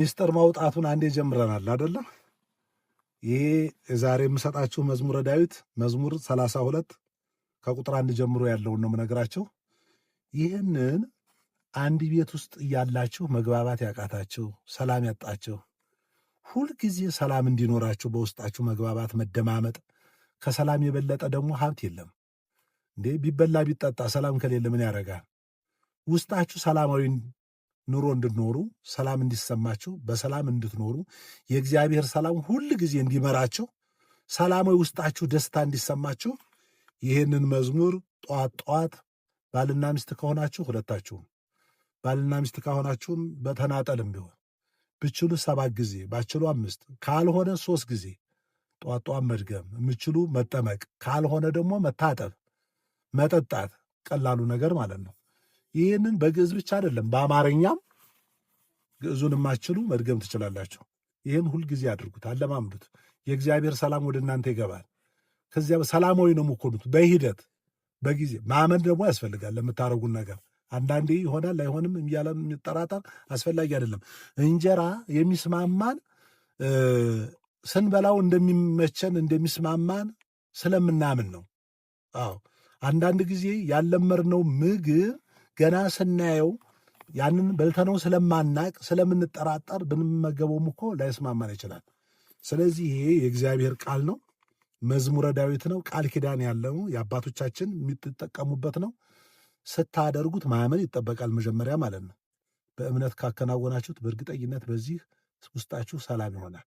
ሚስጥር ማውጣቱን አንዴ ጀምረናል አይደለ? ይሄ ዛሬ የምሰጣችሁ መዝሙረ ዳዊት መዝሙር 32 ከቁጥር 1 ጀምሮ ያለውን ነው የምነግራችሁ። ይህንን አንድ ቤት ውስጥ እያላችሁ መግባባት ያቃታችሁ፣ ሰላም ያጣችሁ፣ ሁልጊዜ ሰላም እንዲኖራችሁ በውስጣችሁ መግባባት፣ መደማመጥ፣ ከሰላም የበለጠ ደግሞ ሀብት የለም እንዴ! ቢበላ ቢጠጣ ሰላም ከሌለ ምን ያደርጋል? ውስጣችሁ ሰላማዊ ኑሮ እንድትኖሩ፣ ሰላም እንዲሰማችሁ፣ በሰላም እንድትኖሩ፣ የእግዚአብሔር ሰላም ሁል ጊዜ እንዲመራችሁ፣ ሰላማዊ ውስጣችሁ ደስታ እንዲሰማችሁ ይህንን መዝሙር ጠዋት ጠዋት ባልና ሚስት ከሆናችሁ ሁለታችሁም፣ ባልና ሚስት ከሆናችሁም በተናጠልም ቢሆን ብችሉ 7 ጊዜ ባችሉ 5 ካልሆነ 3 ጊዜ ጠዋት ጠዋት መድገም የምችሉ መጠመቅ ካልሆነ ደግሞ መታጠብ መጠጣት፣ ቀላሉ ነገር ማለት ነው። ይህንን በግዕዝ ብቻ አይደለም በአማርኛም ግዕዙን የማትችሉ መድገም ትችላላችሁ። ይህን ሁልጊዜ አድርጉት፣ አለማምዱት። የእግዚአብሔር ሰላም ወደ እናንተ ይገባል። ከዚያ ሰላማዊ ነው የምትሆኑት በሂደት በጊዜ። ማመን ደግሞ ያስፈልጋል ለምታረጉን ነገር። አንዳንዴ ይሆናል አይሆንም እያለ የሚጠራጠር አስፈላጊ አይደለም። እንጀራ የሚስማማን ስንበላው እንደሚመቸን እንደሚስማማን ስለምናምን ነው። አዎ አንዳንድ ጊዜ ያለመርነው ምግብ ገና ስናየው ያንን በልተነው ስለማናቅ ስለምንጠራጠር ብንመገበውም እኮ ላይስማማን ይችላል። ስለዚህ ይሄ የእግዚአብሔር ቃል ነው፣ መዝሙረ ዳዊት ነው፣ ቃል ኪዳን ያለው የአባቶቻችን የሚጠቀሙበት ነው። ስታደርጉት ማመን ይጠበቃል መጀመሪያ ማለት ነው። በእምነት ካከናወናችሁት በእርግጠኝነት በዚህ ውስጣችሁ ሰላም ይሆናል።